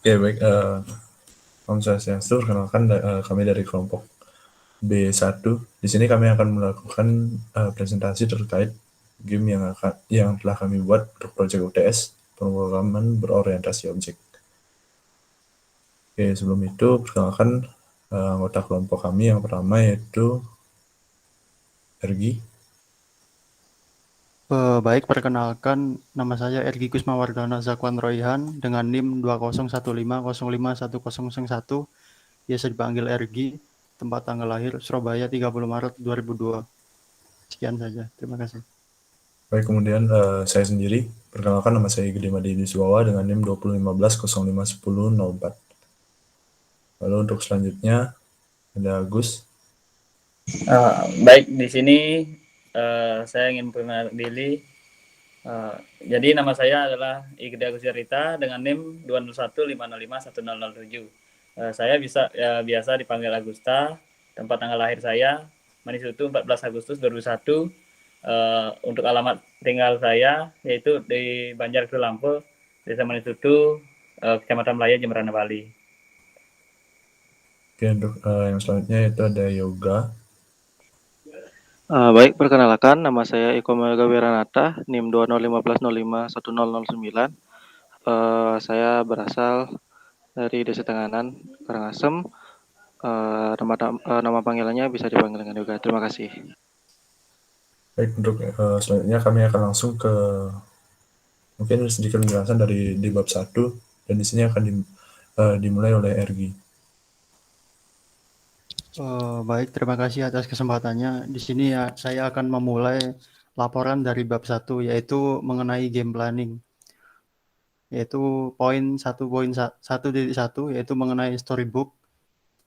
Oke, baik. Om Swastiastu, perkenalkan kami dari kelompok B1. Di sini kami akan melakukan presentasi terkait game yang telah kami buat untuk proyek UTS, pemrograman berorientasi objek. Oke, sebelum itu perkenalkan anggota kelompok kami yang pertama yaitu Ergi. Baik, perkenalkan nama saya Ergi Kusmawardana Zakwan Royhan dengan NIM 201505051001, biasa dipanggil Ergi, tempat tanggal lahir Surabaya 30 Maret 2002. Sekian saja, terima kasih. Baik, kemudian saya sendiri, perkenalkan nama saya Gede Madi Wiswawa dengan NIM 2015051004. Lalu untuk selanjutnya ada Agus. Baik, di sini saya ingin memperkenalkan diri. Jadi nama saya adalah Igede Agus Yarita dengan NIM 201505107. Saya biasa dipanggil Agusta. Tempat tanggal lahir saya Manisutu 14 Agustus 2001. Untuk alamat tinggal saya yaitu di Banjar Lampung, Desa Manisutu, Kecamatan Melaya, Jemberana, Bali. Oke, untuk yang selanjutnya itu ada Yoga. Baik, perkenalkan nama saya Eko Melga Wiranata, NIM 2015051009. Saya berasal dari Desa Tenganan, Karangasem. Nama panggilannya bisa dipanggil dengan Yoga. Terima kasih. Baik, untuk selanjutnya kami akan langsung ke mungkin sedikit penjelasan di bab 1, dan di sini akan dimulai oleh Ergi. Baik, terima kasih atas kesempatannya. Di sini ya, saya akan memulai laporan dari bab 1, yaitu mengenai game planning. Yaitu poin 1.1, yaitu mengenai storybook.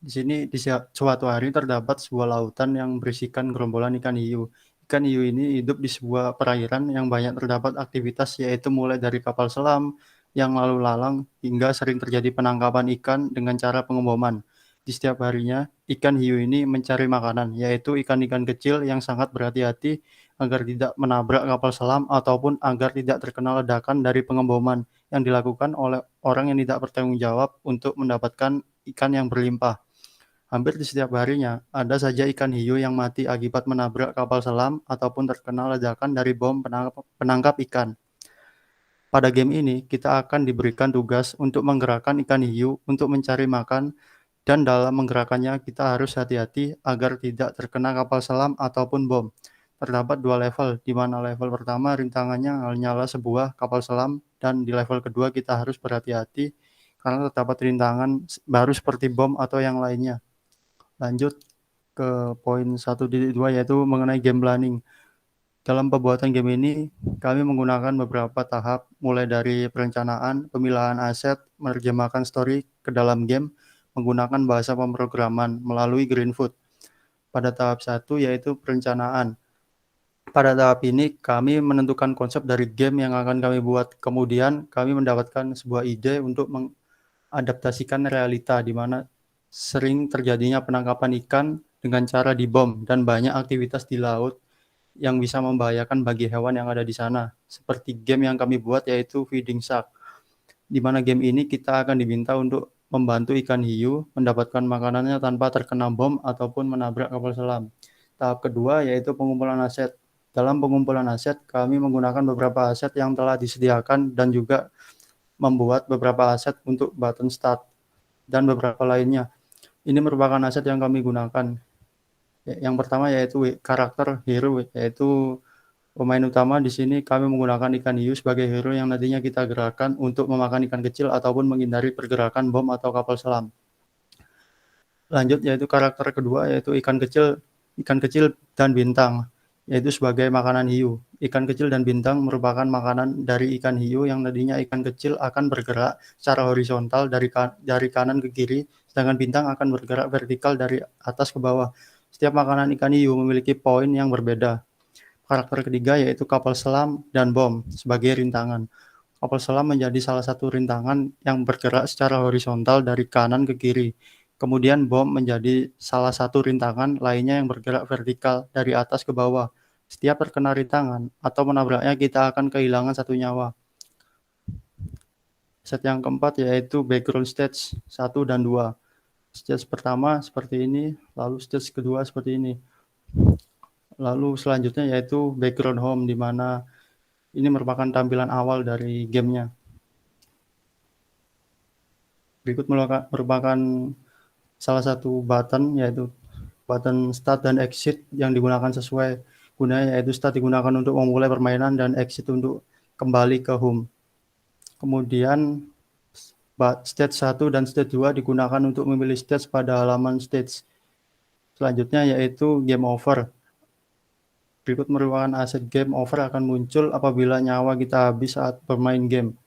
Di sini di suatu hari terdapat sebuah lautan yang berisikan gerombolan ikan hiu. Ikan hiu ini hidup di sebuah perairan yang banyak terdapat aktivitas, yaitu mulai dari kapal selam yang lalu lalang hingga sering terjadi penangkapan ikan dengan cara pengeboman. Di setiap harinya, ikan hiu ini mencari makanan, yaitu ikan-ikan kecil yang sangat berhati-hati agar tidak menabrak kapal selam ataupun agar tidak terkena ledakan dari pengeboman yang dilakukan oleh orang yang tidak bertanggung jawab untuk mendapatkan ikan yang berlimpah. Hampir di setiap harinya, ada saja ikan hiu yang mati akibat menabrak kapal selam ataupun terkena ledakan dari bom penangkap ikan. Pada game ini, kita akan diberikan tugas untuk menggerakkan ikan hiu untuk mencari makan, dan dalam menggerakkannya kita harus hati-hati agar tidak terkena kapal selam ataupun bom. Terdapat 2 level, di mana level pertama rintangannya hanyalah sebuah kapal selam, dan di level kedua kita harus berhati-hati karena terdapat rintangan baru seperti bom atau yang lainnya. Lanjut ke poin 1.2, yaitu mengenai game planning. Dalam pembuatan game ini, kami menggunakan beberapa tahap, mulai dari perencanaan, pemilahan aset, menerjemahkan story ke dalam game, menggunakan bahasa pemrograman melalui Greenfoot. Pada tahap 1, yaitu perencanaan. Pada tahap ini, kami menentukan konsep dari game yang akan kami buat. Kemudian, kami mendapatkan sebuah ide untuk mengadaptasikan realita, di mana sering terjadinya penangkapan ikan dengan cara dibom dan banyak aktivitas di laut yang bisa membahayakan bagi hewan yang ada di sana. Seperti game yang kami buat, yaitu Feeding Shark, di mana game ini kita akan diminta untuk membantu ikan hiu mendapatkan makanannya tanpa terkena bom ataupun menabrak kapal selam. Tahap kedua yaitu pengumpulan aset. Dalam pengumpulan aset, kami menggunakan beberapa aset yang telah disediakan dan juga membuat beberapa aset untuk button start dan beberapa lainnya. Ini merupakan aset yang kami gunakan. Yang pertama yaitu karakter hero, yaitu pemain utama. Di sini kami menggunakan ikan hiu sebagai hero yang nantinya kita gerakkan untuk memakan ikan kecil ataupun menghindari pergerakan bom atau kapal selam. Lanjut yaitu karakter kedua, yaitu ikan kecil dan bintang, yaitu sebagai makanan hiu. Ikan kecil dan bintang merupakan makanan dari ikan hiu yang nantinya ikan kecil akan bergerak secara horizontal dari kanan ke kiri, sedangkan bintang akan bergerak vertikal dari atas ke bawah. Setiap makanan ikan hiu memiliki poin yang berbeda. Karakter ketiga yaitu kapal selam dan bom sebagai rintangan. Kapal selam menjadi salah satu rintangan yang bergerak secara horizontal dari kanan ke kiri. Kemudian bom menjadi salah satu rintangan lainnya yang bergerak vertikal dari atas ke bawah. Setiap terkena rintangan atau menabraknya, kita akan kehilangan 1 nyawa. Aset yang keempat yaitu background stage 1 dan 2. Stage pertama seperti ini, lalu stage kedua seperti ini. Lalu selanjutnya yaitu background home, di mana ini merupakan tampilan awal dari gamenya. Berikut merupakan salah satu button, yaitu button start dan exit yang digunakan sesuai gunanya, yaitu start digunakan untuk memulai permainan dan exit untuk kembali ke home. Kemudian stage 1 dan stage 2 digunakan untuk memilih stage pada halaman stage. Selanjutnya yaitu game over. Berikut merupakan aset game over akan muncul apabila nyawa kita habis saat bermain game.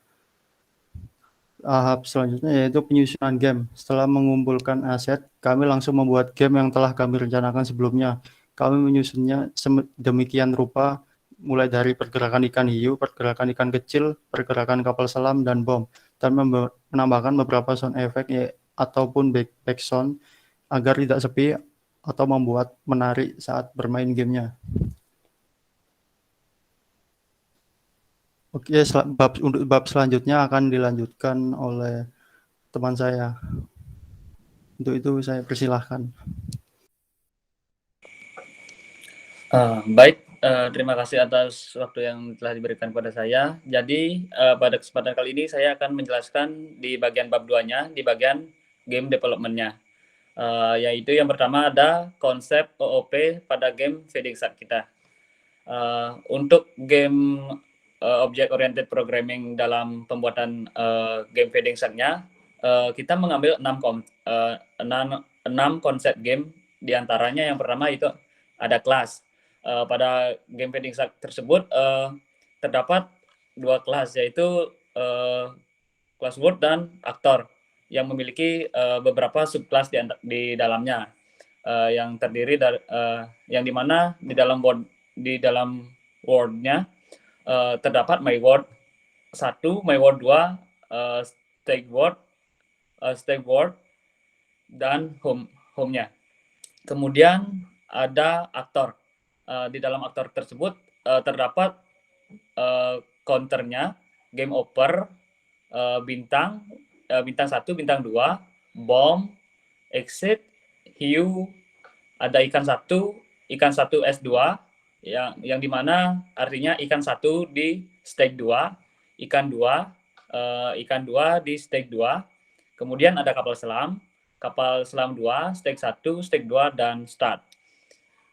Tahap selanjutnya yaitu penyusunan game. Setelah mengumpulkan aset, kami langsung membuat game yang telah kami rencanakan sebelumnya. Kami menyusunnya demikian rupa, mulai dari pergerakan ikan hiu, pergerakan ikan kecil, pergerakan kapal selam, dan bom, dan menambahkan beberapa sound effect ataupun back sound agar tidak sepi atau membuat menarik saat bermain gamenya. Oke, untuk bab selanjutnya akan dilanjutkan oleh teman saya. Untuk itu saya persilahkan. Baik, terima kasih atas waktu yang telah diberikan kepada saya. Jadi pada kesempatan kali ini saya akan menjelaskan di bagian bab 2-nya, di bagian game development-nya. Yaitu yang pertama ada konsep OOP pada game Feeding Shark kita. Untuk game Object Oriented Programming dalam pembuatan game Feeding Shark-nya, kita mengambil 6 konsep game. Di antaranya yang pertama itu ada kelas. Pada game Feeding Shark tersebut terdapat 2 kelas, yaitu kelas World dan Aktor, yang memiliki beberapa subkelas di dalamnya, yang terdiri dari yang dimana di dalam world-nya terdapat My World 1, My World 2, Stake World, dan home-nya. Kemudian ada aktor. Di dalam aktor tersebut terdapat counternya, game over, bintang 1, bintang 2, bomb, exit, hiu, ada ikan 1 S2, yang dimana artinya ikan 1 di stake 2, ikan 2 di stake 2. Kemudian ada kapal selam 2, stake 1, stake 2, dan start.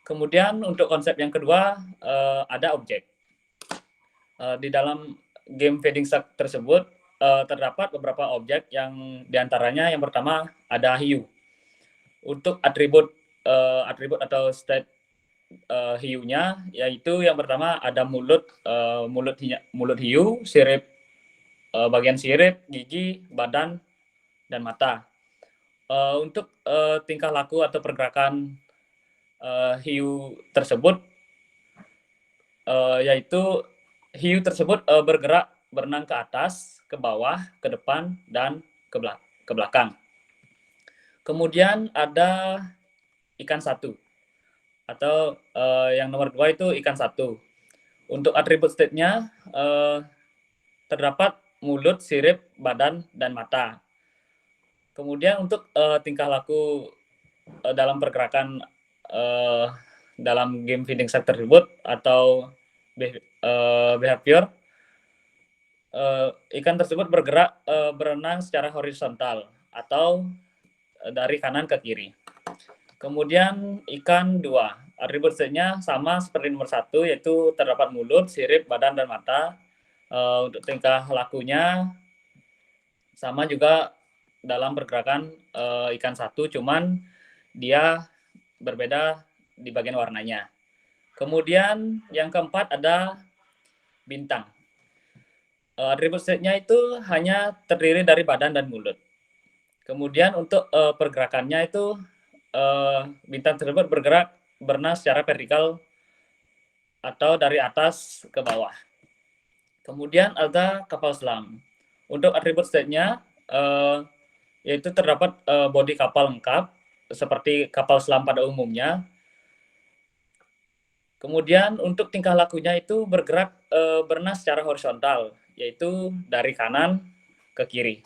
Kemudian untuk konsep yang kedua ada objek. Di dalam game Feeding Shark tersebut terdapat beberapa objek, yang diantaranya yang pertama ada hiu. Untuk atribut atau state hiunya, yaitu yang pertama ada mulut hiu, sirip, bagian sirip, gigi, badan, dan mata. Untuk tingkah laku atau pergerakan hiu tersebut, yaitu hiu tersebut bergerak berenang ke atas, ke bawah, ke depan, dan ke belakang. Kemudian ada ikan 1, atau yang nomor 2 itu ikan 1. Untuk atribut state-nya terdapat mulut, sirip, badan, dan mata. Kemudian untuk tingkah laku dalam pergerakan dalam game Feeding Shark tersebut atau behavior, ikan tersebut bergerak berenang secara horizontal atau dari kanan ke kiri. Kemudian ikan 2, atribut state-nya sama seperti nomor 1, yaitu terdapat mulut, sirip, badan, dan mata. Untuk tingkah lakunya sama juga dalam pergerakan ikan 1, cuman dia berbeda di bagian warnanya. Kemudian yang keempat ada bintang. Atribut state-nya itu hanya terdiri dari badan dan mulut. Kemudian untuk pergerakannya itu bintang tersebut bergerak berenang secara vertikal atau dari atas ke bawah. Kemudian ada kapal selam. Untuk atribut state-nya yaitu terdapat bodi kapal lengkap seperti kapal selam pada umumnya. Kemudian untuk tingkah lakunya itu bergerak berenang secara horizontal, yaitu dari kanan ke kiri.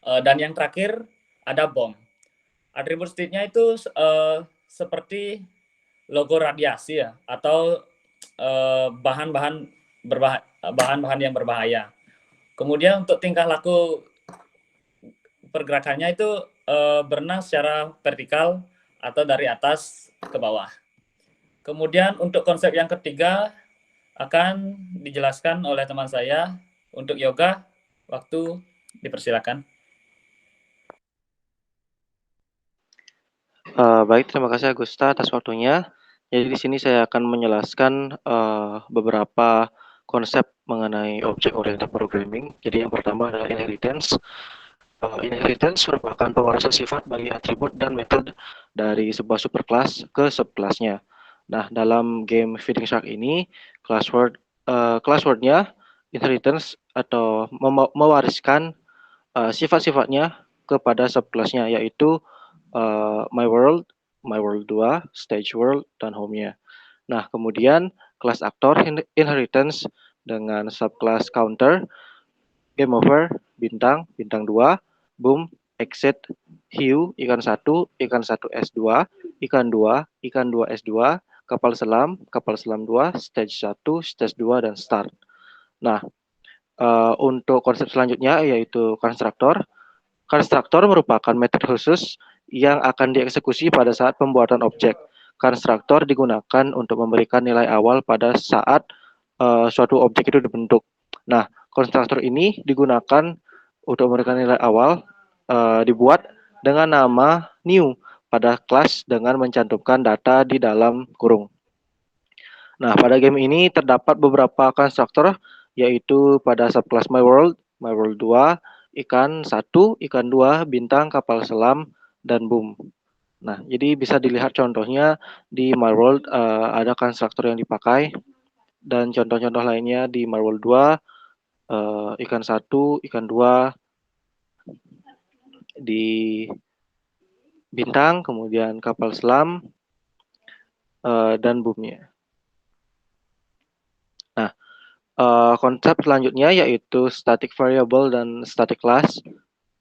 Dan yang terakhir ada bomb. Atribut state-nya itu seperti logo radiasi ya, atau bahan-bahan yang berbahaya. Kemudian untuk tingkah laku pergerakannya itu berenang secara vertikal atau dari atas ke bawah. Kemudian untuk konsep yang ketiga akan dijelaskan oleh teman saya. Untuk yoga, waktu dipersilakan. Baik, terima kasih Agusta atas waktunya. Jadi di sini saya akan menjelaskan beberapa konsep mengenai object-oriented programming. Jadi yang pertama adalah inheritance. Inheritance merupakan pewarisan sifat bagi atribut dan metode dari sebuah superclass ke subclassnya. Nah, dalam game Feeding Shark ini, classword-nya inheritance atau mewariskan sifat-sifatnya kepada subclassnya, yaitu my world 2, stage world, dan home-nya. Nah, kemudian kelas aktor inheritance dengan subclass counter, game over, bintang 2, boom, exit, hiu, ikan 1 S2, ikan 2 S2, kapal selam 2, stage 1, stage 2, dan start. Nah, untuk konsep selanjutnya yaitu konstruktor. Konstruktor merupakan metode khusus yang akan dieksekusi pada saat pembuatan objek. Konstruktor digunakan untuk memberikan nilai awal pada saat suatu objek itu dibentuk. Nah, konstruktor ini digunakan untuk memberikan nilai awal dibuat dengan nama new pada kelas dengan mencantumkan data di dalam kurung. Nah, pada game ini terdapat beberapa konstruktor, yaitu pada subclass My World 2, ikan 1, ikan 2, bintang, kapal selam, dan boom. Nah, jadi bisa dilihat contohnya di My World ada konstruktor yang dipakai, dan contoh-contoh lainnya di My World 2, ikan 1, ikan 2, di bintang, kemudian kapal selam, dan boomnya. Nah, konsep selanjutnya yaitu static variable dan static class.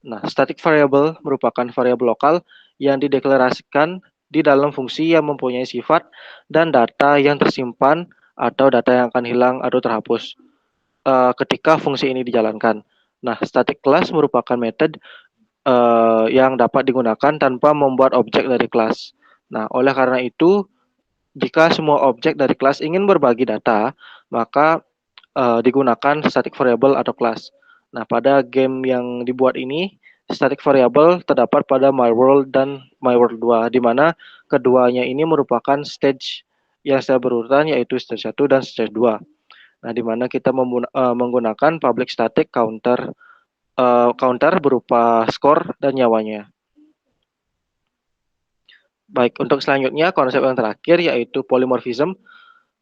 Nah, static variable merupakan variabel lokal yang dideklarasikan di dalam fungsi yang mempunyai sifat dan data yang tersimpan atau data yang akan hilang atau terhapus ketika fungsi ini dijalankan. Nah, static class merupakan metode yang dapat digunakan tanpa membuat objek dari kelas. Nah, oleh karena itu, jika semua objek dari kelas ingin berbagi data, maka digunakan static variable atau kelas. Nah, pada game yang dibuat ini, static variable terdapat pada My World dan My World 2, di mana keduanya ini merupakan stage yang secara berurutan, yaitu stage 1 dan stage 2. Nah, di mana kita menggunakan public static counter berupa skor dan nyawanya. Baik, untuk selanjutnya konsep yang terakhir yaitu polymorphism.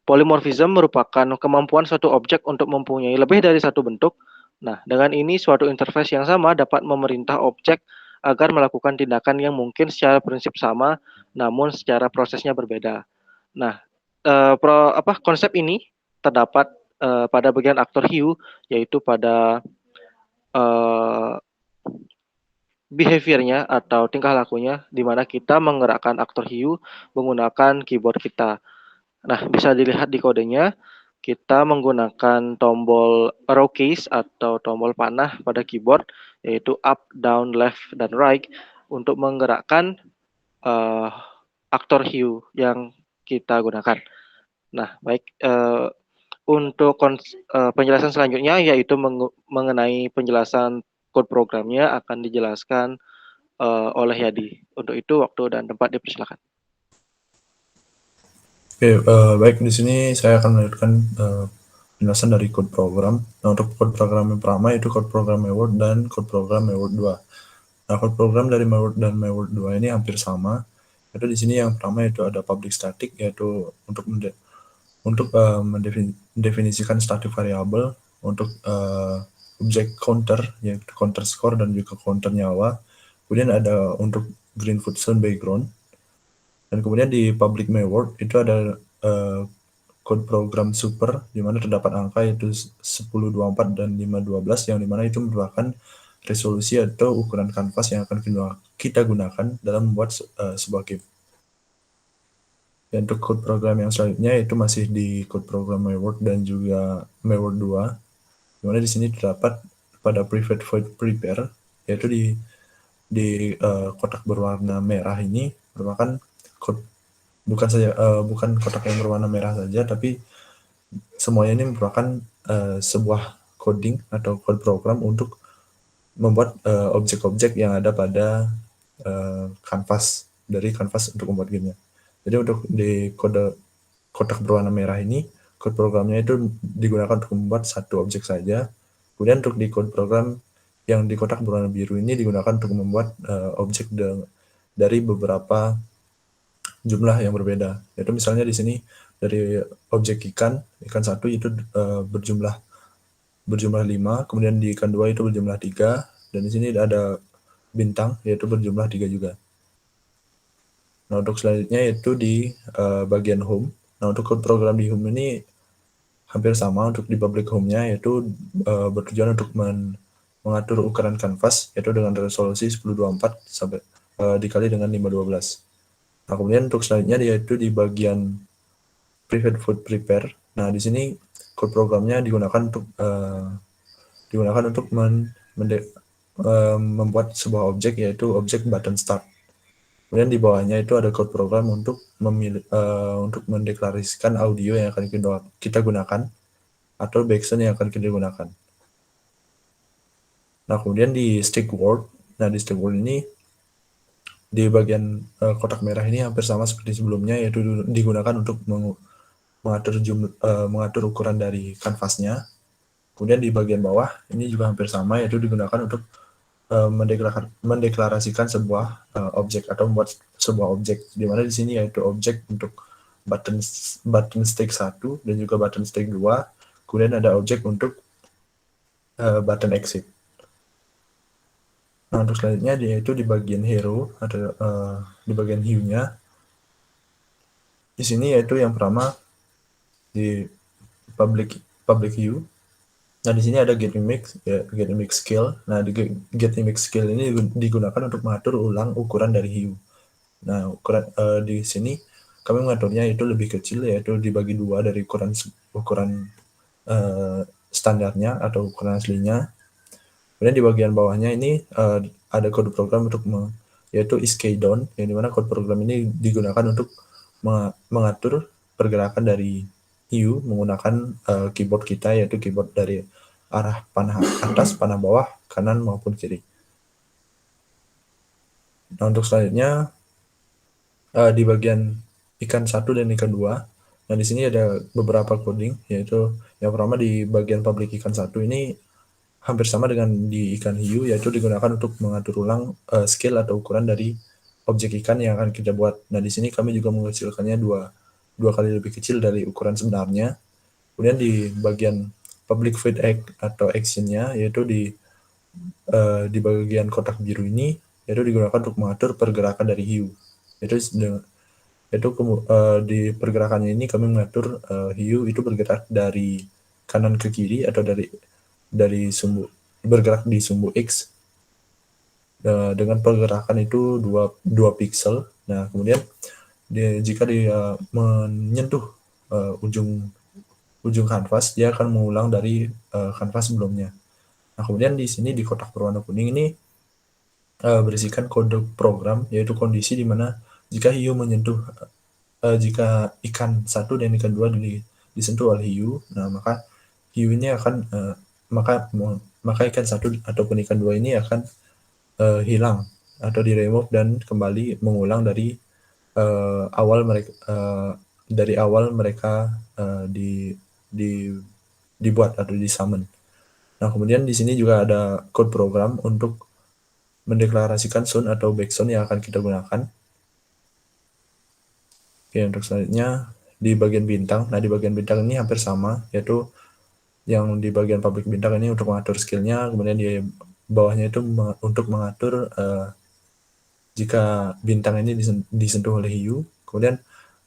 Polymorphism merupakan kemampuan suatu objek untuk mempunyai lebih dari satu bentuk. Nah, dengan ini suatu interface yang sama dapat memerintah objek agar melakukan tindakan yang mungkin secara prinsip sama, namun secara prosesnya berbeda. Nah, konsep ini terdapat pada bagian aktor hiu, yaitu pada behavior-nya atau tingkah lakunya, di mana kita menggerakkan aktor hiu menggunakan keyboard kita. Nah, bisa dilihat di kodenya, kita menggunakan tombol arrow keys atau tombol panah pada keyboard, yaitu up, down, left, dan right, untuk menggerakkan aktor hiu yang kita gunakan. Nah, baik, untuk penjelasan selanjutnya, yaitu mengenai penjelasan code programnya akan dijelaskan oleh Yadi. Untuk itu, waktu dan tempat dipersilakan. Oke, baik, di sini saya akan melanjutkan penjelasan dari code program. Nah, untuk code program yang pertama itu code program My World dan code program My World 2. Nah, code program dari My World dan My World 2 ini hampir sama. Itu di sini yang pertama itu ada public static, yaitu untuk mendefinisikan static variable, untuk objek counter, yaitu counter score dan juga counter nyawa. Kemudian ada untuk green food zone background. Dan kemudian di public My World itu ada code program super di mana terdapat angka yaitu 1024 dan 512 yang dimana itu merupakan resolusi atau ukuran kanvas yang akan kita gunakan dalam membuat sebuah game. Dan untuk code program yang selanjutnya itu masih di code program MyWord dan juga MyWord 2, dimana di sini terdapat pada private void prepare, yaitu di kotak berwarna merah ini merupakan bukan kotak yang berwarna merah saja, tapi semuanya ini merupakan sebuah coding atau code program untuk membuat objek-objek yang ada pada kanvas untuk membuat gamenya. Jadi untuk di kotak berwarna merah ini, code programnya itu digunakan untuk membuat satu objek saja. Kemudian untuk di code program yang di kotak berwarna biru ini digunakan untuk membuat objek dari beberapa jumlah yang berbeda. Yaitu misalnya di sini dari objek ikan satu itu berjumlah 5, kemudian di ikan 2 itu berjumlah 3, dan di sini ada bintang yaitu berjumlah 3 juga. Nah, untuk selanjutnya yaitu di bagian home. Nah, untuk code program di home ini hampir sama untuk di public home-nya, yaitu bertujuan untuk mengatur ukuran kanvas yaitu dengan resolusi 1024 sampai dikali dengan 512. Nah, kemudian untuk selanjutnya yaitu di bagian private void prepare. Nah, di sini code programnya digunakan untuk membuat sebuah objek yaitu objek button start. Kemudian di bawahnya itu ada code program untuk mendeklarasikan audio yang akan kita gunakan atau backsound yang akan kita gunakan. Nah, kemudian di stick word. Nah, di stick word ini di bagian kotak merah ini hampir sama seperti sebelumnya, yaitu digunakan untuk mengatur ukuran dari kanvasnya. Kemudian di bagian bawah ini juga hampir sama, yaitu digunakan untuk mendeklarasikan sebuah objek atau membuat sebuah objek, di mana di sini yaitu objek untuk button stick 1 dan juga button stick 2. Kemudian ada objek untuk button exit. Nah, untuk selanjutnya yaitu di bagian hero atau di bagian hue-nya. Di sini yaitu yang pertama di public hue. Nah, di sini ada get image scale. Nah, di get image scale ini digunakan untuk mengatur ulang ukuran dari hue. Nah, di sini kami mengaturnya itu lebih kecil, yaitu dibagi 2 dari ukuran standarnya atau ukuran aslinya. Kemudian di bagian bawahnya ini ada kode program yaitu isKeyDown, yang dimana kode program ini digunakan untuk mengatur pergerakan dari hue menggunakan keyboard kita, yaitu keyboard dari arah panah atas, panah bawah, kanan maupun kiri. Nah, untuk selanjutnya di bagian ikan 1 dan ikan 2. Nah, di sini ada beberapa coding, yaitu yang pertama di bagian public ikan 1 ini hampir sama dengan di ikan hiu, yaitu digunakan untuk mengatur ulang scale atau ukuran dari objek ikan yang akan kita buat. Nah, di sini kami juga mengecilkannya dua kali lebih kecil dari ukuran sebenarnya. Kemudian di bagian public void atau action-nya, yaitu di bagian kotak biru ini, yaitu digunakan untuk mengatur pergerakan dari hiu. Di pergerakannya ini kami mengatur hiu itu bergerak dari kanan ke kiri atau dari bergerak di sumbu X dengan pergerakan itu 2 pixel. Nah, kemudian jika dia menyentuh ujung kanvas, dia akan mengulang dari kanvas sebelumnya. Nah, kemudian di sini di kotak berwarna kuning ini berisikan kode program, yaitu kondisi di mana jika hiu menyentuh jika ikan 1 dan ikan 2 disentuh oleh hiu, nah maka hiu ini akan maka ikan 1 ataupun ikan 2 ini akan hilang atau di-remove dan kembali mengulang dari awal mereka dibuat atau di-summon. Nah, kemudian di sini juga ada code program untuk mendeklarasikan sound atau backsound yang akan kita gunakan. Oke, untuk selanjutnya di bagian bintang. Nah, di bagian bintang ini hampir sama, yaitu yang di bagian public bintang ini untuk mengatur skill-nya, kemudian di bawahnya itu untuk mengatur jika bintang ini disentuh oleh hiu. Kemudian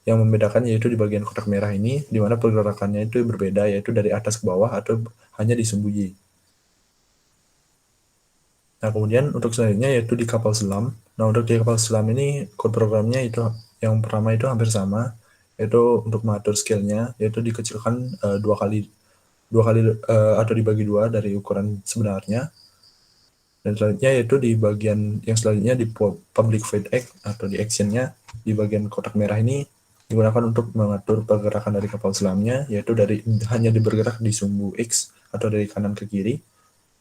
yang membedakan yaitu di bagian kotak merah ini, di mana pergerakannya itu berbeda, yaitu dari atas ke bawah atau hanya disembunyi. Nah, kemudian untuk selanjutnya yaitu di kapal selam. Nah, untuk di kapal selam ini code programnya itu yang pertama itu hampir sama, yaitu untuk mengatur skillnya, yaitu dikecilkan dua kali atau dibagi dua dari ukuran sebenarnya. Dan selanjutnya yaitu di bagian yang selanjutnya di public void act atau di actionnya di bagian kotak merah ini digunakan untuk mengatur pergerakan dari kapal selamnya, yaitu dari hanya bergerak di sumbu X atau dari kanan ke kiri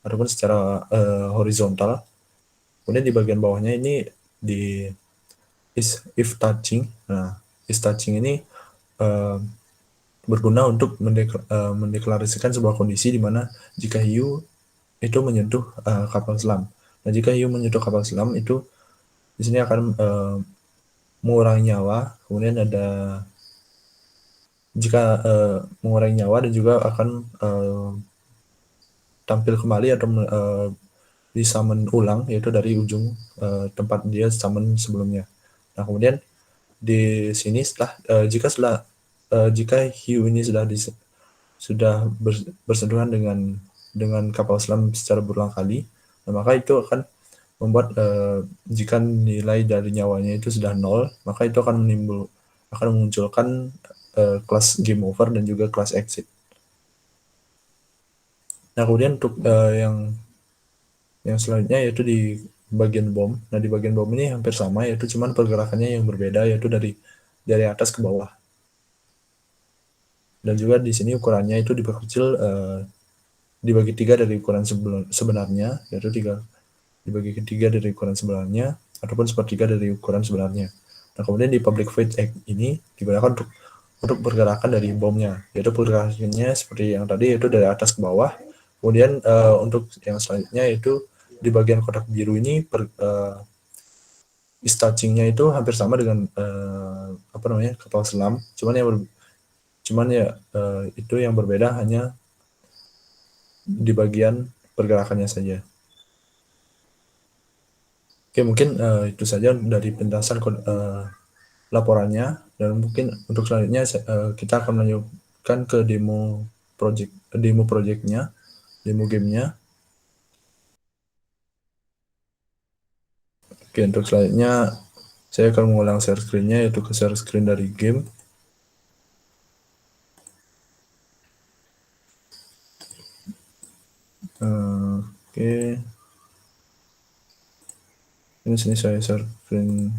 ataupun secara horizontal. Kemudian di bagian bawahnya ini di if touching. Nah, if touching ini berguna untuk mendeklarasikan sebuah kondisi di mana jika hiu itu menyentuh kapal selam. Nah, jika hiu menyentuh kapal selam itu di sini akan mengurangi nyawa. Kemudian ada jika mengurangi nyawa dan juga akan tampil kembali atau disummon ulang, yaitu dari ujung tempat dia summon sebelumnya. Nah, kemudian di sini jika hiu ini sudah bersentuhan dengan kapal selam secara berulang kali, nah, maka itu akan membuat jika nilai dari nyawanya itu sudah 0, maka itu akan memunculkan kelas game over dan juga kelas exit. Nah, kemudian untuk yang selanjutnya yaitu di bagian bom. Nah, di bagian bom ini hampir sama, yaitu cuman pergerakannya yang berbeda, yaitu dari atas ke bawah. Dan juga di sini ukurannya itu diperkecil dibagi 3 dari ukuran sebenarnya, yaitu dibagi 3 dari ukuran sebenarnya ataupun 1/3 dari ukuran sebenarnya. Nah, kemudian di public void act ini digunakan untuk pergerakan dari bomnya, yaitu pergerakannya seperti yang tadi, yaitu dari atas ke bawah. Kemudian untuk yang selanjutnya yaitu di bagian kotak biru ini touching-nya itu hampir sama dengan kapal selam, cuman itu yang berbeda hanya di bagian pergerakannya saja. Oke, mungkin itu saja dari penjelasan laporannya, dan mungkin untuk selanjutnya kita akan melanjutkan ke demo projectnya, demo gamenya. Oke, untuk selanjutnya saya akan mengulang share screen-nya, yaitu ke share screen dari game. Oke. Ini sini saya share screen.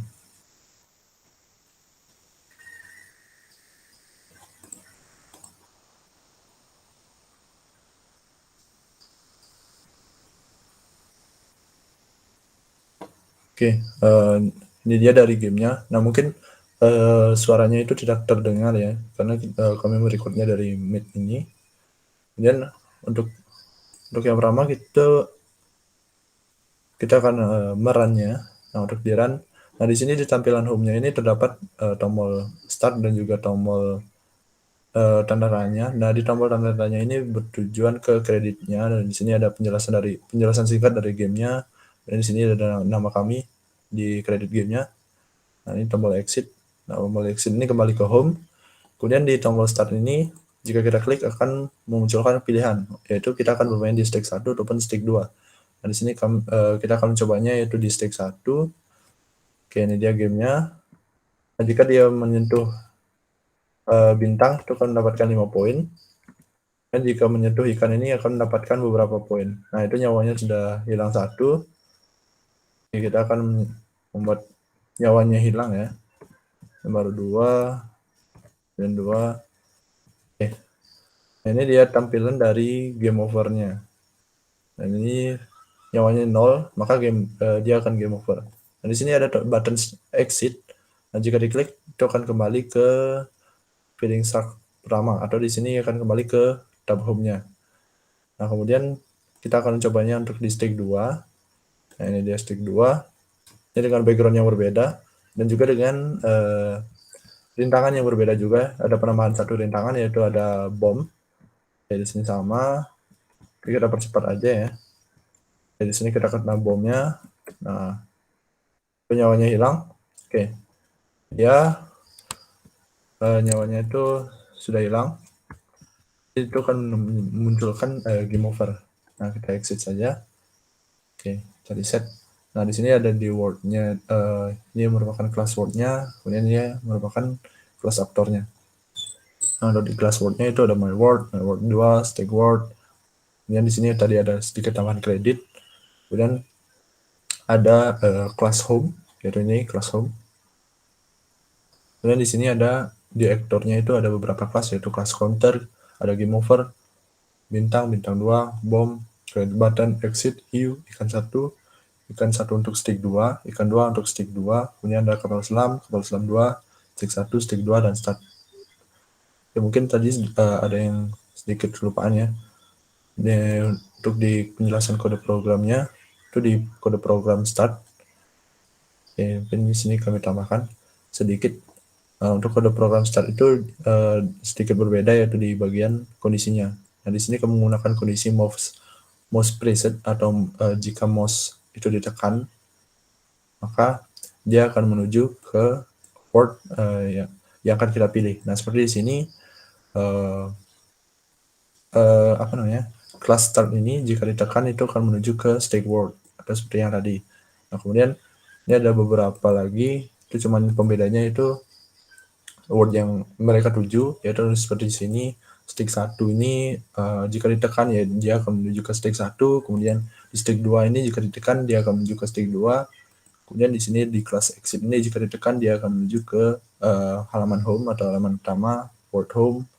Oke, ini dia dari gamenya. Nah, mungkin suaranya itu tidak terdengar ya, karena kami merecordnya dari Meet ini. Kemudian untuk yang pertama kita akan merunnya. Nah, untuk di run, nah di sini di tampilan home-nya ini terdapat tombol start dan juga tombol tanda tanya. Nah, di tombol tanda tanya ini bertujuan ke kreditnya, dan di sini ada penjelasan singkat dari gamenya, dan di sini ada nama kami di kredit gamenya. Nah, ini tombol exit. Nah, tombol exit ini kembali ke home. Kemudian di tombol start ini, jika kita klik akan memunculkan pilihan, yaitu kita akan bermain di stake 1 ataupun stake 2. Nah, di sini kita akan mencobanya yaitu di stake 1. Oke, ini dia gamenya. Nah, jika dia menyentuh bintang, itu akan mendapatkan 5 poin. Dan jika menyentuh ikan ini akan mendapatkan beberapa poin. Nah, itu nyawanya sudah hilang 1. Oke, kita akan membuat nyawanya hilang ya. Yang baru 2 dan 2. Oke. Nah, ini dia tampilan dari game over-nya. Dan ini nyawanya 0, maka dia akan game over. Nah, di sini ada button exit. Nah, jika diklik itu akan kembali ke feeding shark pertama, atau di sini akan kembali ke tab home-nya. Nah, kemudian kita akan mencobanya untuk di stake 2. Nah, ini dia stake 2. Ini dengan background yang berbeda dan juga dengan rintangan yang berbeda juga. Ada penambahan 1 rintangan, yaitu ada bom. Di sini sama. Kita percepat aja ya. Di sini kita kena bomnya. Nah, nyawanya hilang. Oke. Ya, nyawanya itu sudah hilang, itu akan memunculkan game over. Nah, kita exit saja. Oke, cari set. Nah, di sini ada di word-nya, ini merupakan class word-nya, kemudian dia merupakan class aktornya. Nah, di class word-nya itu ada my word 2, stake word. Kemudian di sini tadi ada sedikit tambahan kredit. Kemudian ada class home, yaitu ini class home. Kemudian di sini ada di aktornya itu ada beberapa kelas, yaitu kelas counter, ada game over, bintang 2, bomb, credit button, exit, hiu, ikan 1 untuk stick 2, ikan 2 untuk stick 2, kemudian ada kapal selam 2, stick 1, stick 2, dan start. Ya, mungkin tadi ada yang sedikit kelupaan ya. Untuk di penjelasan kode programnya, itu di kode program start. Ya, mungkin di sini kami tambahkan sedikit. Untuk kode program start itu sedikit berbeda, yaitu di bagian kondisinya. Nah, di sini kami menggunakan kondisi mouse preset, atau jika mouse itu ditekan, maka dia akan menuju ke word yang akan kita pilih. Nah, seperti di sini class start ini jika ditekan itu akan menuju ke stake word, atau seperti yang tadi. Nah, kemudian ini ada beberapa lagi, itu cuman pembedanya itu word yang mereka tuju, yaitu seperti di sini. Stick 1 ini jika ditekan ya dia akan menuju ke stick 1, kemudian di stick 2 ini jika ditekan dia akan menuju ke stick 2. Kemudian di sini di class exit ini jika ditekan dia akan menuju ke halaman home atau halaman utama, word home.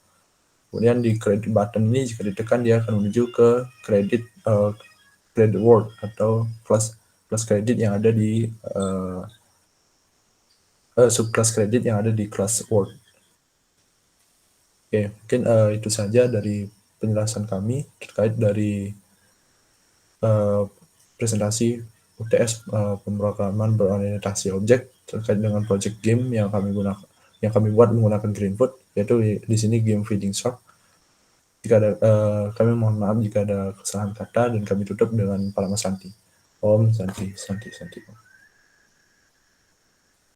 Kemudian di credit button ini jika ditekan dia akan menuju ke credit word atau class credit yang ada di subclass credit yang ada di class word. Oke, mungkin itu saja dari penjelasan kami terkait dari presentasi UTS pemrograman berorientasi objek terkait dengan project game yang kami buat menggunakan Greenfoot, yaitu di sini game feeding shark. Jika ada kami mohon maaf jika ada kesalahan kata, dan kami tutup dengan Parama Santi. Om Santi Santi Santi.